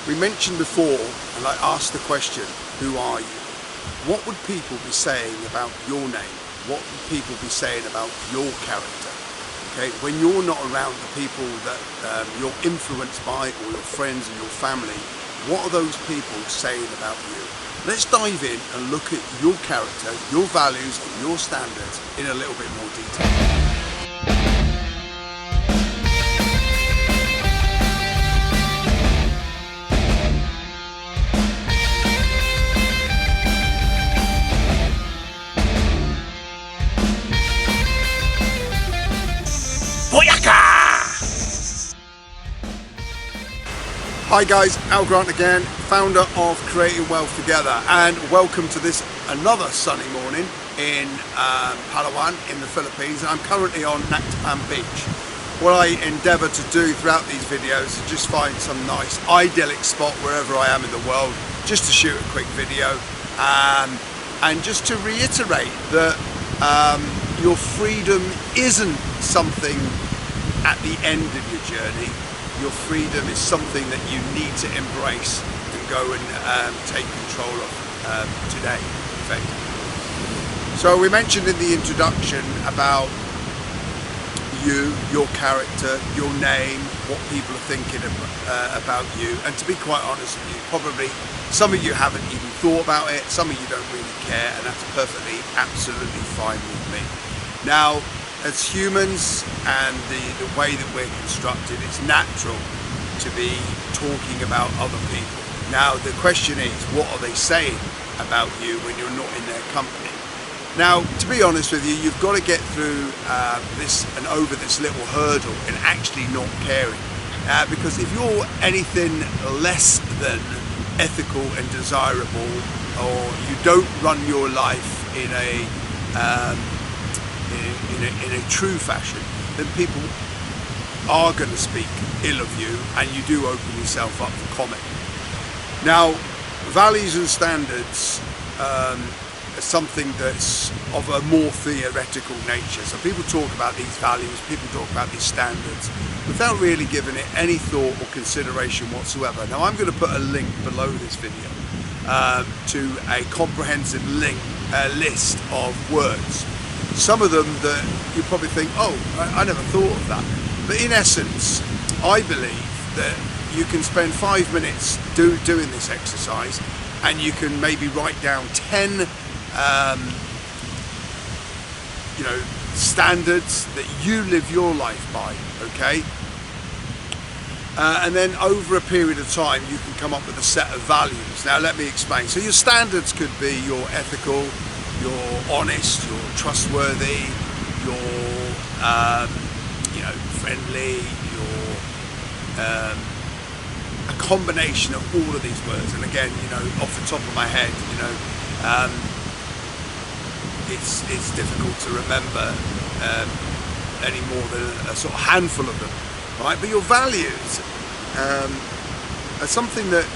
We mentioned before, and I asked the question, who are you? What would people be saying about your name? What would people be saying about your character? Okay, when you're not around the people that you're influenced by, or your friends and your family, what are those people saying about you? Let's dive in and look at your character, your values and your standards in a little bit more detail. Hi guys, Al Grant again, founder of Creating Wealth Together, and welcome to this another sunny morning in Palawan in the Philippines. I'm currently on Naktapan Beach. What I endeavour to do throughout these videos is just find some nice idyllic spot wherever I am in the world, just to shoot a quick video and just to reiterate that your freedom isn't something at the end of your journey. Your freedom is something that you need to embrace and go and take control of today, effectively. So we mentioned in the introduction about you, your character, your name, what people are thinking about you, and to be quite honest with you, probably some of you haven't even thought about it, some of you don't really care, and that's perfectly, absolutely fine with me. Now, as humans and the way that we're constructed, it's natural to be talking about other people. Now the question is, what are they saying about you when you're not in their company? Now, to be honest with you, you've got to get through this and over this little hurdle and actually not caring. Because if you're anything less than ethical and desirable, or you don't run your life in a true fashion, then people are going to speak ill of you, and you do open yourself up for comment. Now, values and standards are something that's of a more theoretical nature. So people talk about these values, people talk about these standards without really giving it any thought or consideration whatsoever. Now, I'm going to put a link below this video to a comprehensive list of words. Some of them that you probably think, oh, I never thought of that. But in essence, I believe that you can spend 5 minutes doing this exercise, and you can maybe write down 10 standards that you live your life by, okay? And then over a period of time, you can come up with a set of values. Now let me explain. So your standards could be you're ethical, you're honest, you're trustworthy, you're friendly, you're a combination of all of these words. And again, off the top of my head, it's difficult to remember any more than a sort of handful of them, right? But your values are something that,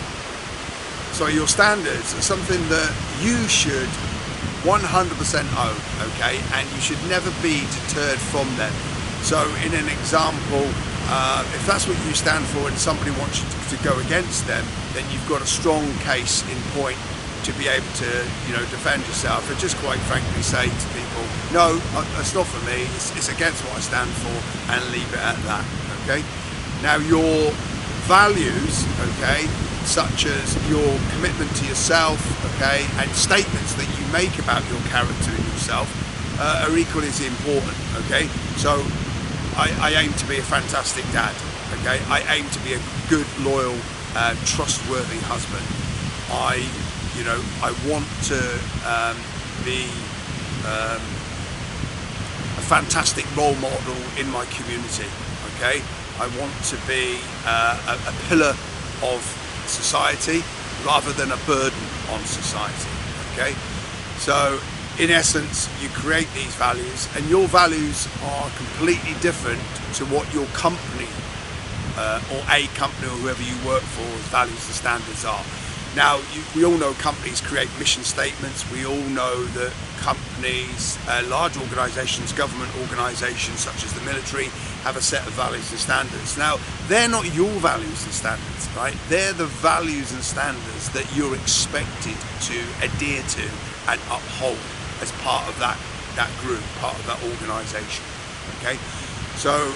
your standards are something that you should 100% own, okay, and you should never be deterred from them. So in an example, if that's what you stand for and somebody wants you to go against them, then you've got a strong case in point to be able to defend yourself, and just quite frankly say to people, no, that's not for me, it's against what I stand for, and leave it at that, okay? Now your values, okay, such as your commitment to yourself, okay, and statements that you make about your character and yourself are equally as important, okay? So I aim to be a fantastic dad, okay? I aim to be a good, loyal, trustworthy husband. I want to be a fantastic role model in my community, okay? I want to be a pillar of society rather than a burden on society, okay? So in essence, you create these values, and your values are completely different to what your company or a company or whoever you work for values and standards are. Now, we all know companies create mission statements. We all know that companies, large organisations, government organisations such as the military, have a set of values and standards. Now, they're not your values and standards, right? They're the values and standards that you're expected to adhere to and uphold as part of that group, part of that organisation, okay? So,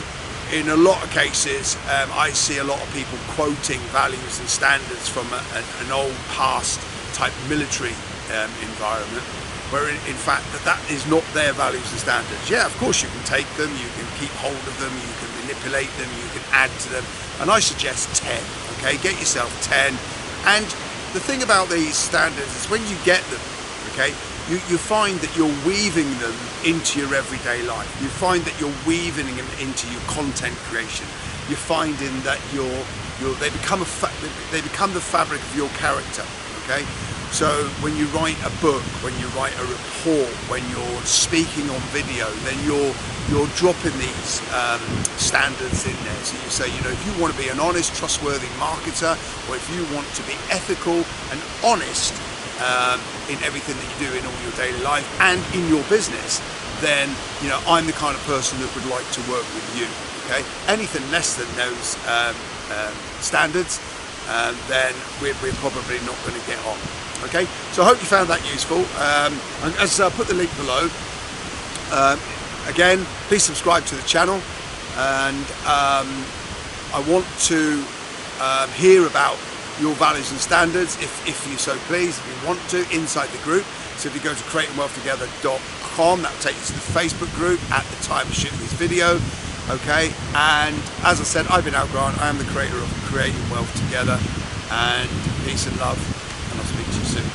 in a lot of cases, I see a lot of people quoting values and standards from an old past type military environment, where in fact that is not their values and standards. Yeah, of course you can take them, you can keep hold of them, you can manipulate them, you can add to them, and I suggest 10, okay? Get yourself 10, and the thing about these standards is when you get them, okay, you find that you're weaving them into your everyday life. You find that you're weaving them into your content creation. You're finding that they become the fabric of your character. Okay, so when you write a book, when you write a report, when you're speaking on video, then you're dropping these standards in there. So you say, you know, if you want to be an honest, trustworthy marketer, or if you want to be ethical and honest in everything that you do in all your daily life and in your business, then, you know, I'm the kind of person that would like to work with you. Okay, anything less than those standards, then we're probably not going to get on. Okay, so I hope you found that useful. As I put the link below, again, please subscribe to the channel, and I want to hear about your values and standards, if you so please, if you want to, inside the group. So if you go to creatingwealthtogether.com, that will take you to the Facebook group at the time of shooting this video. Okay, and as I said, I've been Al Grant. I am the creator of Creating Wealth Together, and peace and love, and I'll speak to you soon.